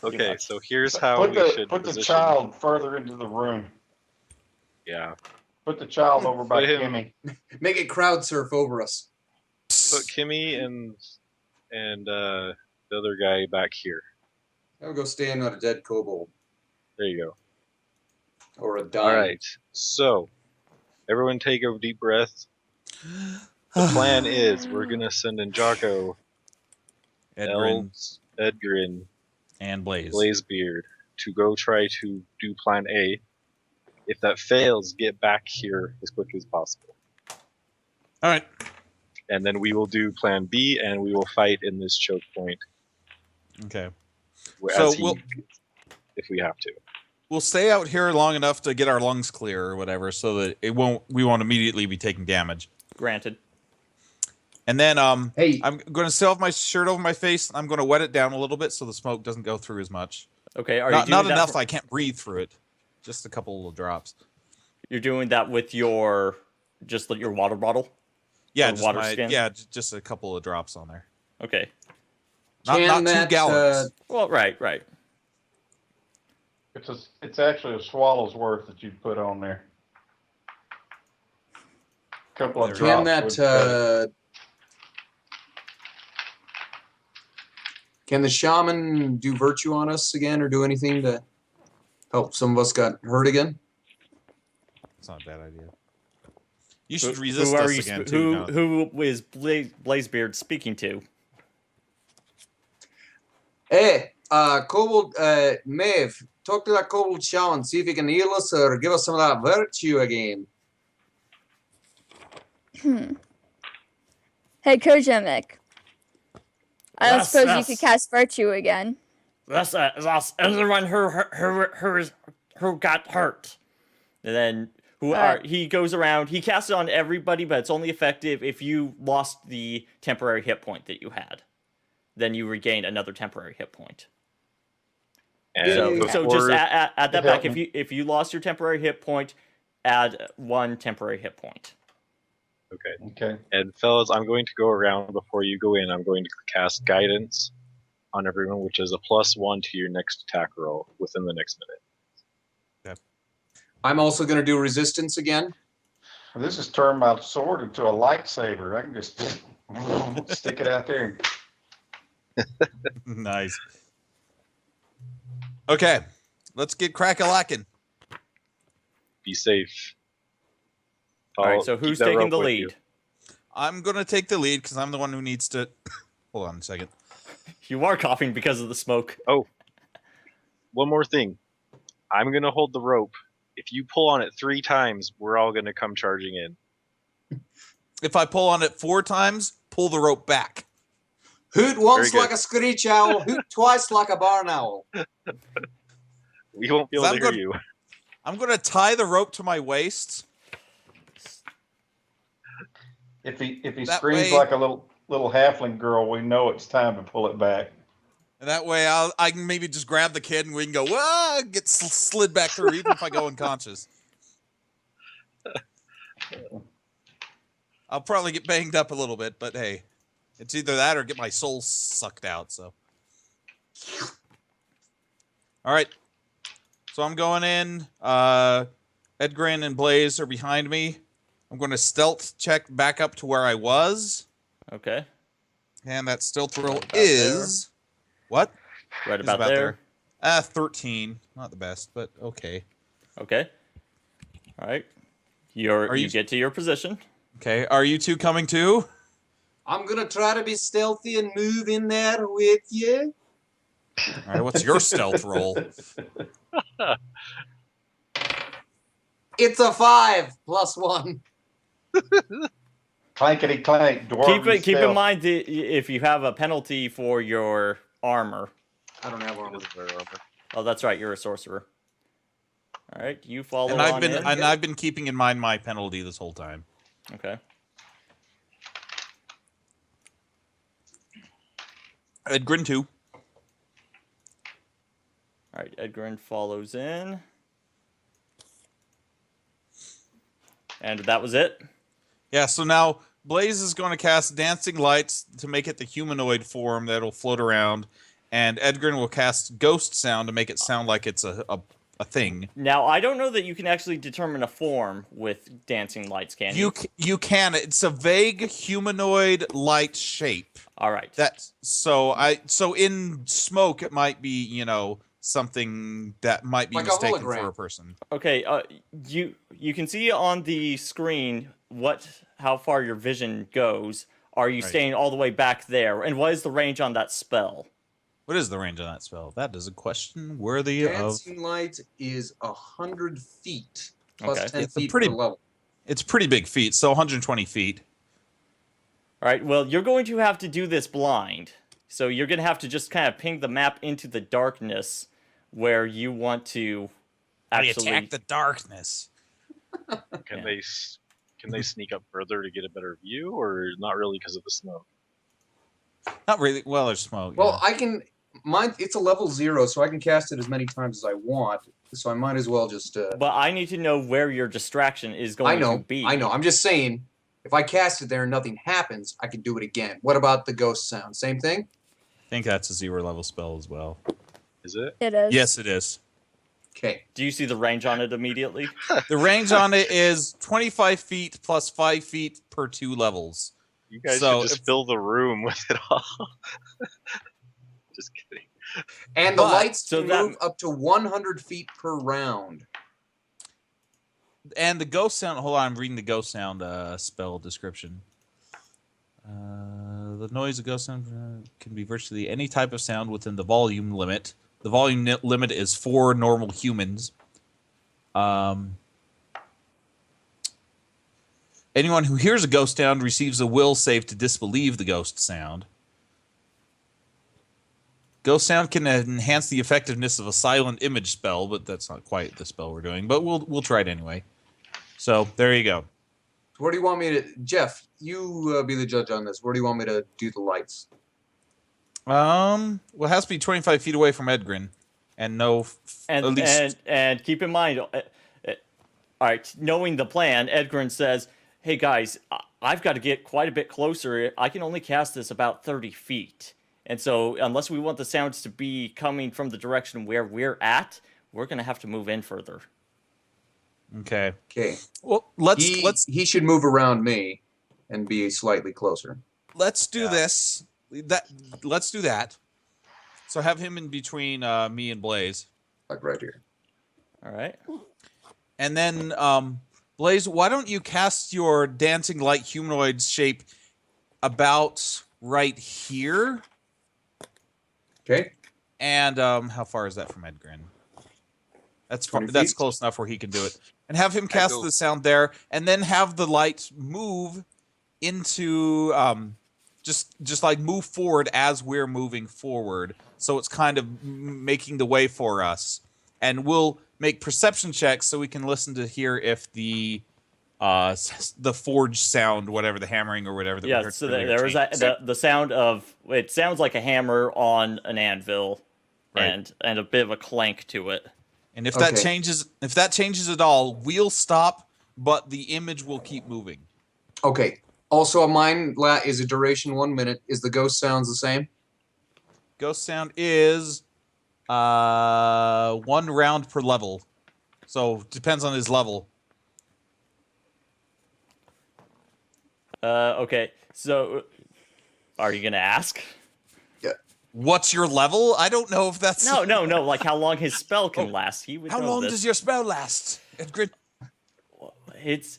Okay, so here's how put we should the position. child further into the room. Yeah. Put the child over by Put him- Kimmy. Make it crowd surf over us. Put Kimmy and the other guy back here. I'll go stand on a dead kobold There you go. or a dying. All right. So, everyone take a deep breath. The plan is we're gonna send in Jocko, Edgren, Edgren, and Blaze. Blazebeard to go try to do Plan A. If that fails, get back here as quickly as possible. All right. And then we will do Plan B, and we will fight in this choke point. Okay. So So if we have to. we'll stay out here long enough to get our lungs clear or whatever, so that we won't immediately be taking damage. Granted. And then Hey. I'm going to still have my shirt over my face. I'm going to wet it down a little bit so the smoke doesn't go through as much. Okay, are Not, you doing not that enough I can't breathe through it. Just a couple little drops. You're doing that with your water bottle? Yeah, Or just water skin? just a couple of drops on there. Okay. Not 2 gallons. Well, right. It's actually a swallow's worth that you put on there. Couple of drops. Can that can the shaman do virtue on us again or do anything to help some of us got hurt again? It's not a bad idea. You should resist who are us you again, too. now. Who is Blazebeard speaking to? Hey, Kobold, Maeve, talk to that Kobold shaman, see if he can heal us or give us some of that virtue again. Hey, Kojamek. I don't Yes, suppose yes. you could cast Virtue again. That's everyone who got hurt. And then he goes around, he casts it on everybody, but it's only effective if you lost the temporary hit point that you had. Then you regain another temporary hit point. And So before- just add that Help back. me. If you lost your temporary hit point, add 1 temporary hit point. Okay. Okay. And fellas, I'm going to go around before you go in. I'm going to cast guidance on everyone, which is a +1 to your next attack roll within the next minute. I'm also going to do resistance again. This has turned my sword into a lightsaber. I can just stick it out there. Nice. Okay, let's get crack-a-lackin'. Be safe. All right, I'll so keep who's that taking rope the with lead? you. I'm going to take the lead because I'm the one who needs to... Hold on a second. You are coughing because of the smoke. Oh, one more thing. I'm going to hold the rope. If you pull on it 3 times, we're all going to come charging in. If I pull on it 4 times, pull the rope back. Hoot once Very like good. a screech owl, hoot twice like a barn owl. We won't be able I'm to hear good. you. I'm going to tie the rope to my waist. If he That screams way- like a little halfling girl, we know it's time to pull it back. And that way I can maybe just grab the kid and we can go, "Wah!" Get slid back through even if I go unconscious. I'll probably get banged up a little bit, but hey, it's either that or get my soul sucked out, so. All right. So I'm going in. Edgren and Blaze are behind me. I'm going to stealth check back up to where I was. Okay. And that stealth roll About is... What? Right Is about there. 13. Not the best, but okay. Okay. All right. You you- get to your position. Okay, are you two coming too? I'm going to try to be stealthy and move in there with you. All right, what's your stealth roll? It's a 5 plus 1. Clankety clank. Dwarven Keep in stealth. mind if you have a penalty for your armor. I don't have armor. Oh, that's right. You're a sorcerer. All right. You follow And on in. I've been keeping in mind my penalty this whole time. Okay. Edgren too. All right. Edgren follows in. And that was it. Yeah, so now Blaze is going to cast Dancing Lights to make it the humanoid form that'll float around. and Edgren will cast Ghost Sound to make it sound like it's a thing. Now, I don't know that you can actually determine a form with dancing lights, can you? You can. It's a vague humanoid light shape. All right. So in smoke it might be, something that might be Like a mistaken hologram. for a person. Okay, you can see on the screen how far your vision goes. Are you Right. staying all the way back there? And what is the range on that spell? What is the range on that spell? That is a question worthy of. Dancing light is 100 feet plus Okay. 10 It's a feet pretty- per level. It's pretty big feet, so 120 feet. All right, well, you're going to have to do this blind. So you're going to have to just kind of ping the map into the darkness where you want to actually attack the darkness. Can Yeah. can they sneak up further to get a better view, or not really because of the smoke? Not really. Well, there's smoke. Well, yeah. I can. Mine. It's a level 0, so I can cast it as many times as I want. So I might as well just. But I need to know where your distraction is I going know. to be. I know. I'm just saying. If I cast it there and nothing happens, I can do it again. What about the ghost sound? Same thing. I think that's a 0 level spell as well. Is it? It is. Yes, it is. Okay. Do you see the range on it immediately? The range on it is 25 feet plus 5 feet per 2 levels. You guys So should just if- fill the room with it all. Just kidding. And the But- lights so can that- move up to 100 feet per round. And the ghost sound. Hold on, I'm reading the ghost sound spell description. The noise of ghost sound can be virtually any type of sound within the volume limit. The volume limit is 4 normal humans. Anyone who hears a ghost sound receives a will save to disbelieve the ghost sound. Ghost sound can enhance the effectiveness of a silent image spell, but that's not quite the spell we're doing. But we'll try it anyway. So there you go. So where do you want me to, Jeff? You be the judge on this. Where do you want me to do the lights? Well, it has to be 25 feet away from Edgren, and no, And at least and keep in mind, all right, knowing the plan, Edgren says, "Hey guys, I've got to get quite a bit closer. I can only cast this about 30 feet, and so unless we want the sounds to be coming from the direction where we're at, we're gonna have to move in further." okay. Okay. Well, let's He should move around me and be slightly closer. do this. Let's do that. So have him in between me and Blaze, Like right here. All right. and then Blaze, why don't you cast your dancing light humanoid shape about right here? Okay. And how far is that from Edgren? That's far, 20 that's feet. close enough where he can do it. And have him cast go- the sound there, and then have the light move into just like move forward as we're moving forward. So it's kind of making the way for us. And we'll make perception checks so we can listen to hear if the forge sound, whatever, the hammering or whatever. That we Yeah. heard So earlier there was changed. the sound of it sounds like a hammer on an anvil, Right. and a bit of a clank to it. And if that Okay. changes at all, we'll stop, but the image will keep moving. Okay. Also, mine is a duration 1 minute. Is the ghost sounds the same? Ghost sound is 1 round per level. So depends on his level. Okay. So, are you gonna ask? What's your level? I don't know if that's No. Like how long his spell can last. He would How know long this. does your spell last? Edgren? It's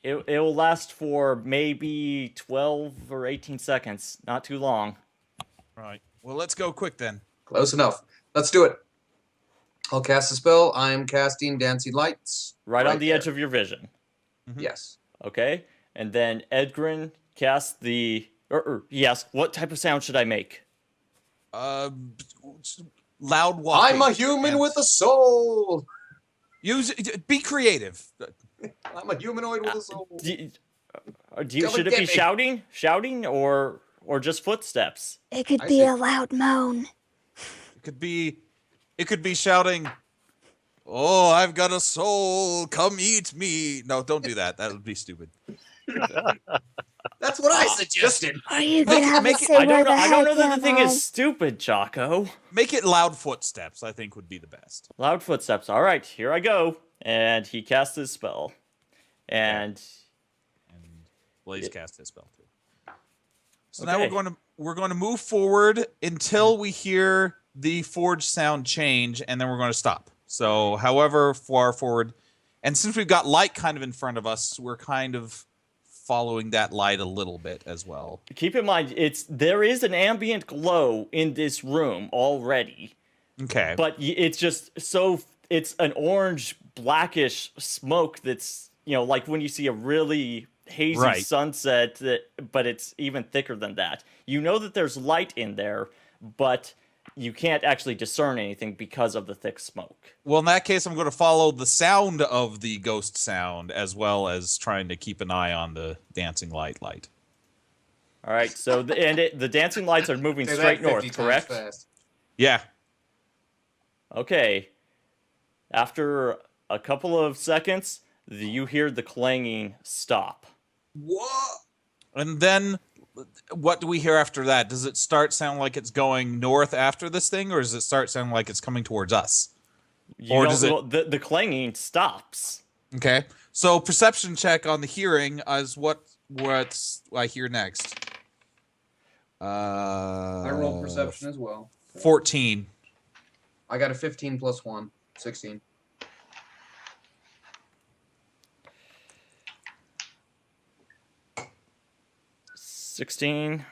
it will last for maybe 12 or 18 seconds. Not too long. Right. Well, let's go quick then. Close enough. Let's do it. I'll cast a spell. I am casting Dancing Lights. Right on the there. edge of your vision. Yes. Okay? And then Edgren casts the he asks, what type of sound should I make? Loud walking. I'm a human and with a soul. be creative. I'm a humanoid with a soul. Come should it get be me. shouting or just footsteps? It could I be see. a loud moan. It could be shouting, "Oh, I've got a soul. Come eat me." No, don't do that. That would be stupid. That's what I suggested. Are you gonna have make to it- say I where don't know. the I don't know heck that the thing am is stupid, Jocko. Make it loud footsteps, I think would be the best. Loud footsteps. All right, here I go. And he casts his spell. And And Blaze It- cast his spell too. So now Okay. we're going to move forward until we hear the forge sound change, and then we're going to stop. So however far forward, and since we've got light kind of in front of us, we're kind of following that light a little bit as well. keep in mind, there is an ambient glow in this room already. Okay. But it's just it's an orange blackish smoke that's, like when you see a really hazy Right. sunset, but it's even thicker than that. You know that there's light in there, but you can't actually discern anything because of the thick smoke. Well, in that case, I'm going to follow the sound of the ghost sound as well as trying to keep an eye on the dancing light. All right, so the dancing lights are moving Say that straight 50 north, times correct? fast. Yeah. Okay. After a couple of seconds, you hear the clanging stop. What? And then what do we hear after that? Does it start sound like it's going north after this thing, or does it start sounding like it's coming towards us? Or does the clanging stops? Okay. So perception check on the hearing is what's I hear next. I rolled perception as well. 14. I got a 15 plus 1, 16. $16.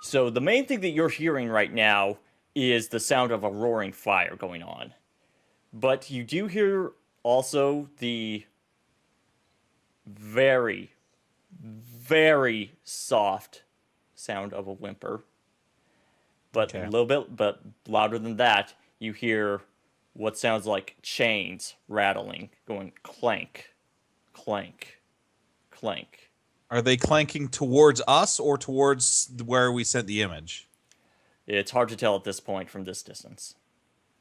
So the main thing that you're hearing right now is the sound of a roaring fire going on. But you do hear also the very, very soft sound of a whimper. But Okay. a little bit, but louder than that, you hear what sounds like chains rattling, going clank, clank, clank. Are they clanking towards us or towards where we sent the image? It's hard to tell at this point from this distance,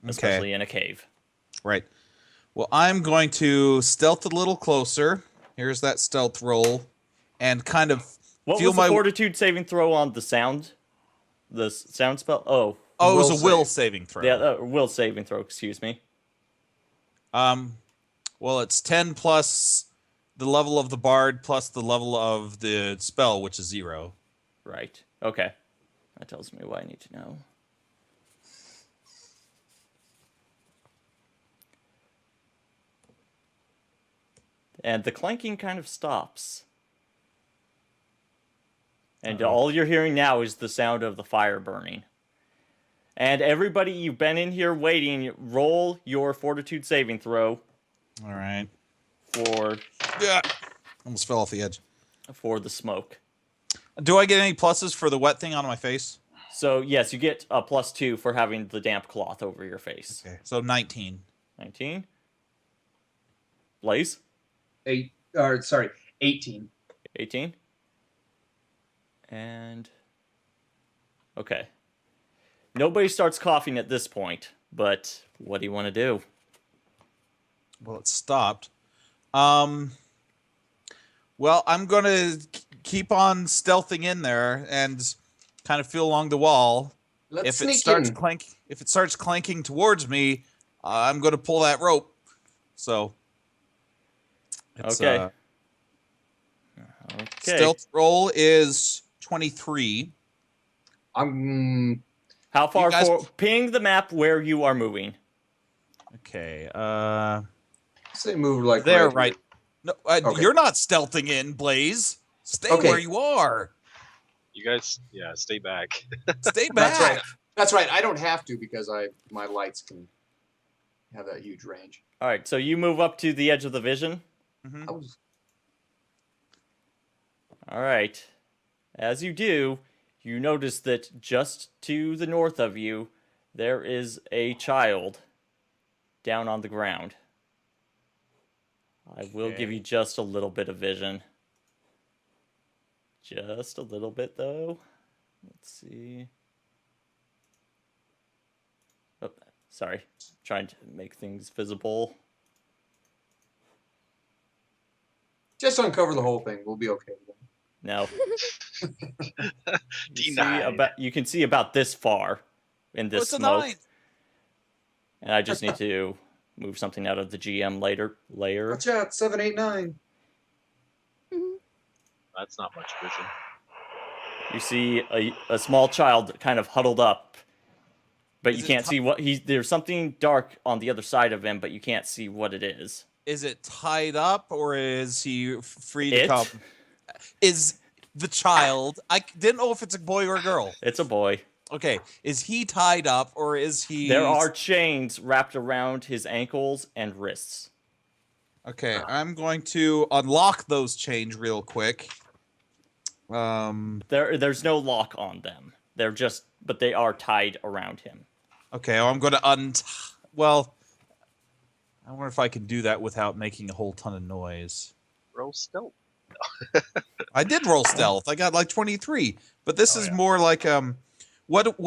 especially in a cave. Right. Well, I'm going to stealth a little closer. Here's that stealth roll. And kind of What feel was the my... fortitude saving throw on the sound? The sound spell? Oh, Oh, it was Will a will saving throw. yeah, will saving throw. Excuse me. Well, it's 10 plus the level of the bard plus the level of the spell, which is 0. Right. Okay. That tells me what I need to know. And the clanking kind of stops. And all you're hearing now is the sound of the fire burning. And everybody, you've been in here waiting, roll your fortitude saving throw All right. for Yeah. Almost fell off the edge. the smoke. Do I get any pluses for the wet thing on my face? So, yes, you get a +2 for having the damp cloth over your face. Okay. So 19. 19. Blaze? 18. 18. And... okay. Nobody starts coughing at this point, but what do you want to do? Well, it stopped. Well, I'm going to keep on stealthing in there and kind of feel along the wall. Let's If sneak it starts clanking towards me, I'm going to pull that rope. So it's, Okay. Okay. stealth roll is 23. How far You guys- ping the map where you are moving. Okay. Say move like There, right. right. No, Okay. You're not stealthing in, Blaze. Stay Okay. where you are. You guys, yeah, stay back. Stay back. That's right. That's right. I don't have to because my lights can have that huge range. All right, so you move up to the edge of the vision. I was All right. As you do, you notice that just to the north of you, there is a child down on the ground. I will give you just a little bit of vision. Just a little bit, though. Let's see. Oh, sorry. Trying to make things visible. Just uncover the whole thing. We'll be okay with it. No. Denied. You can see about this far in this What's a smoke. 9? And I just need to move something out of the GM layer. Watch out, 7, 8, 9. That's not much vision. You see a small child kind of huddled up, but Is you it can't see what he's. There's something dark on the other side of him, but you can't see what it is. Is it tied up or is he free to It? come? Is the child? I didn't know if it's a boy or a girl. It's a boy. Okay, is he tied up or is he? There are chains wrapped around his ankles and wrists. Okay, I'm going to unlock those chains real quick. There's no lock on them. But they are tied around him. Okay, I'm going to Well, I wonder if I can do that without making a whole ton of noise. Roll stealth. I did roll stealth. I got like 23, but this is yeah. more like what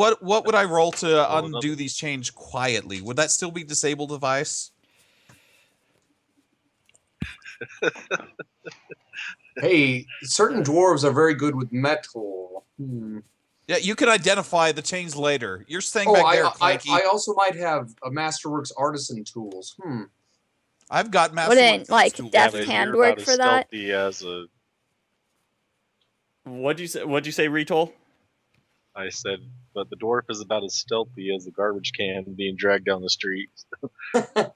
would I roll to undo nothing. these chains quietly? Would that still be disable device? Hey, certain dwarves are very good with metal. Yeah, you can identify the chains later. You're staying Oh, back there, I Clanky. also might have a Masterworks artisan tools. I've got master. Wouldn't like tools. deft but you're handwork about as for that? stealthy as a. What'd you say, Retol? I said, but the dwarf is about as stealthy as the garbage can being dragged down the street. Buy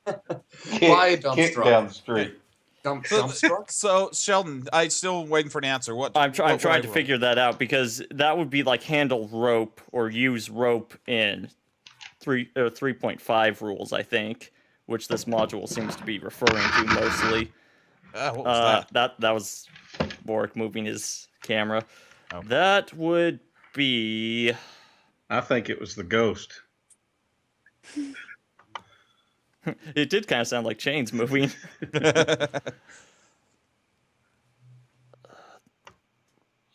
a dump Kick truck. down the street. Dump So, truck? so Sheldon, I'm still waiting for an answer. I'm what would trying I to roll? figure that out because that would be like handle rope or use rope in 3.5 rules, I think, which this module seems to be referring to mostly. What was that? That was Boric moving his camera. Oh. That would be. I think it was the ghost. It did kind of sound like chains moving.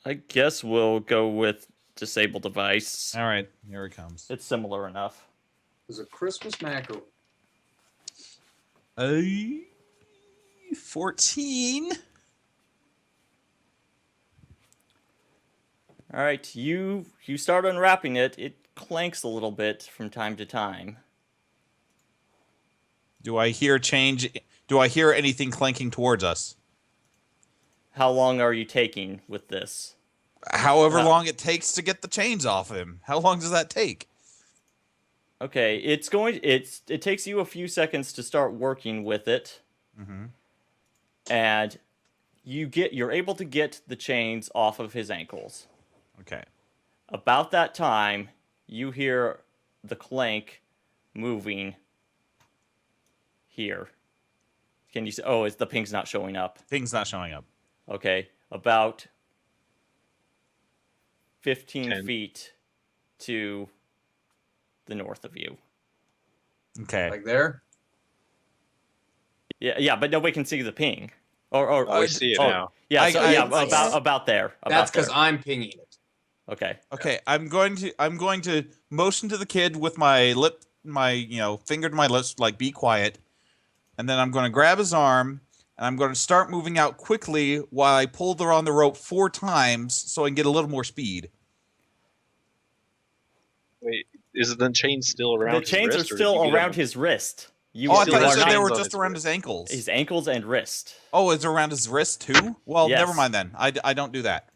I guess we'll go with disable device. All right, here it comes. It's similar enough. There's a Christmas mackerel. 14. All right, you start unwrapping it. It clanks a little bit from time to time. Do I hear change? Do I hear anything clanking towards us? How long are you taking with this? However long it takes to get the chains off him. How long does that take? Okay, it takes you a few seconds to start working with it. Mm-hmm. And you're able to get the chains off of his ankles. Okay. About that time, you hear the clank moving here. Can you see? Oh, the ping's not showing up. Things not showing up. Okay, about 15 10. feet to the north of you. Okay. Like there? Yeah, but nobody can see the ping. I see it now. Yeah, I- so, I- yeah, I- about there. That's because because I'm pinging it. Okay. Okay. I'm going to motion to the kid with my finger to my lips, like be quiet, and then I'm going to grab his arm and I'm going to start moving out quickly while I pull on the rope 4 times so I can get a little more speed. Wait, is the chain still around? The his chains are wrist, or did still you get around him? his wrist. I thought still you have said they chains were on just his around wrist. his ankles. His ankles and wrist. Oh, it's around his wrist too? Well, Yes. never mind then. I don't do that.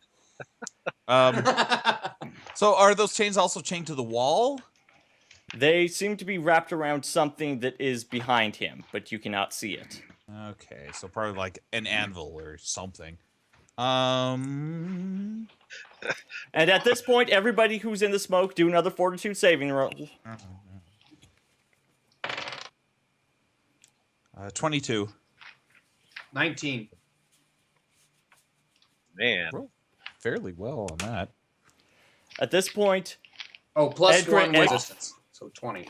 So are those chains also chained to the wall? They seem to be wrapped around something that is behind him, but you cannot see it. Okay, so probably like an anvil or something. And at this point, everybody who's in the smoke, do another fortitude saving roll. 22. 19. Man, Fairly well on that. At this point, Oh, plus Edgar- 1 Ed- resistance. So 20.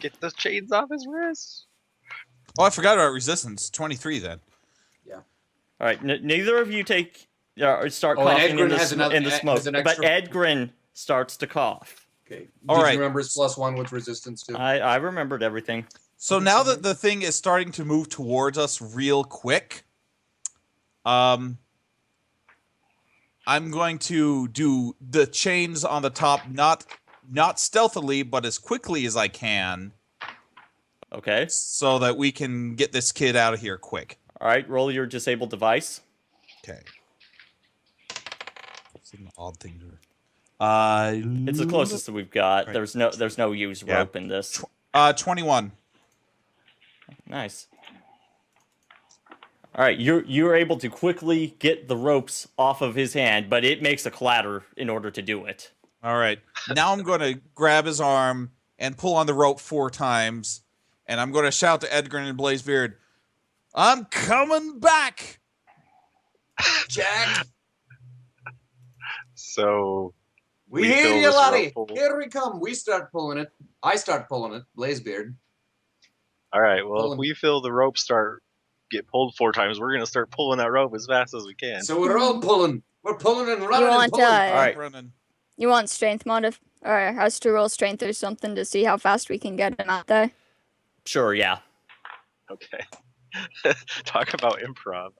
get the chains off his wrist. Oh, I forgot about resistance. 23 then. all right, neither of you start Oh, and coughing Edgren has another- in the has smoke, an but extra- Edgren starts to cough. Okay. All Did right. you remember his plus 1 with resistance too? I remembered everything. So now that the thing is starting to move towards us real quick, I'm going to do the chains on the top, not stealthily, but as quickly as I can, Okay. so that we can get this kid out of here quick. All right. Roll your disabled device. Okay. It's an odd thing to. It's the closest that we've got. Right. There's no use Yeah. rope in this. 21. Nice. All right, you're able to quickly get the ropes off of his hand, but it makes a clatter in order to do it. All right. Now I'm going to grab his arm and pull on the rope 4 times, and I'm going to shout to Edgren and Blazebeard, "I'm coming back!" Jack, So we fill hear you, this laddie. rope full. Here we come. We start pulling it. I start pulling it. Blazebeard. All right. Well, if Pulling. we feel the rope get pulled 4 times, we're gonna start pulling that rope as fast as we can. So we're all pulling. We're pulling and running and want, pulling. uh, All right. Running. You want strength or us to roll strength or something to see how fast we can get him out there? Sure, yeah. Okay. Talk about improv.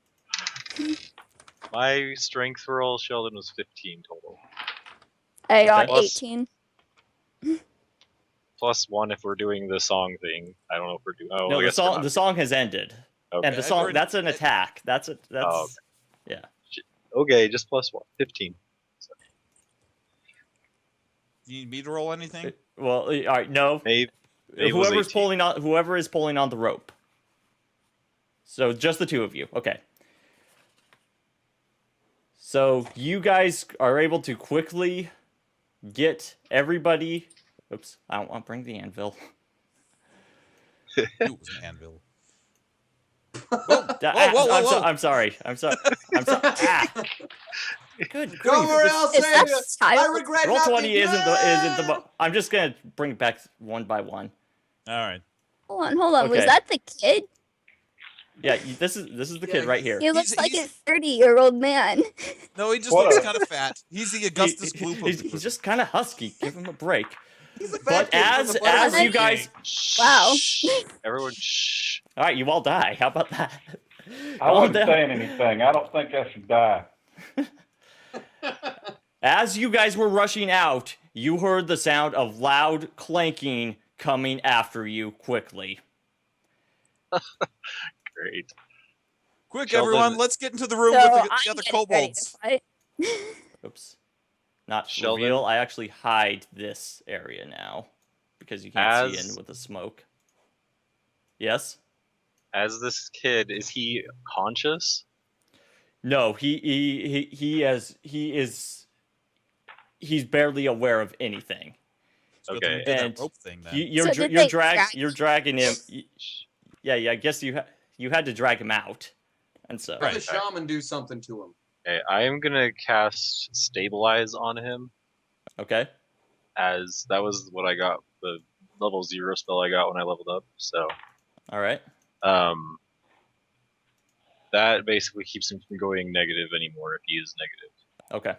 My strength roll, Sheldon, was 15 total. I got Okay. 18. Plus 1 if we're doing the song thing. I don't know if we're doing. Oh, No, I the guess we're song not. the song has ended, Okay. and the song that's an attack. That's Oh, yeah. Okay, just plus 1. 15. Do you need me to roll anything? Well, all right, no. Maybe was Whoever's 18. whoever is pulling on the rope. So just the 2 of you. Okay. So you guys are able to quickly get everybody. Oops, I don't want to bring the anvil. It was an anvil. I'm sorry. I'm sorry. Ah. Good Go grief. where This- else, Is that Savior. I child? regret Roll nothing. 20 isn't the. I'm just gonna bring it back one by one. All right. Hold on. Was Okay. that the kid? Yeah, this is the kid right here. He looks like he's- a 30-year-old man. No, he just What looks a- kind of fat. He's the Augustus Gloop of He's the group. just kind of husky. Give him a break. He's a fat But kid from as the bottom of you the guys, Wow. Shh. Everyone, shh. all right, you all die. How about that? I Calm wasn't down. saying anything. I don't think I should die. As you guys were rushing out, you heard the sound of loud clanking coming after you quickly. Great. Quick, Sheldon- everyone, let's get into the room So with the I'm other getting ready to kobolds. fight. Oops. Not Sheldon? reveal. I actually hide this area now because you can't see As- in with the smoke. Yes? As this kid, is he conscious? No, he's barely aware of anything. Let's go Okay. through and do that And rope thing then. You're So dra- did you're they drag drag you're him? dragging him. Yeah, I guess you had to drag him out, and so Have the shaman do something to him. Okay, I am gonna cast Stabilize on him, okay. as that was what I got, the level 0 spell I got when I leveled up. So, All right. that basically keeps him from going negative anymore if he is negative. Okay.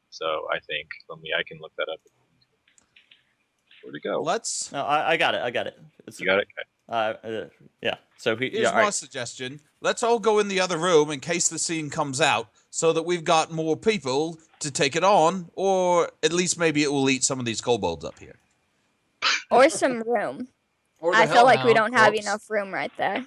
So I think, I can look that up. Where'd it go? Let's. No, I got it. I got it. It's, You got it? yeah. So he. Here's Yeah, all my right. suggestion. Let's all go in the other room in case the scene comes out, so that we've got more people to take it on, or at least maybe it will eat some of these kobolds up here. Or some room. Or the I feel like we hellhound don't have corpse. enough room right there.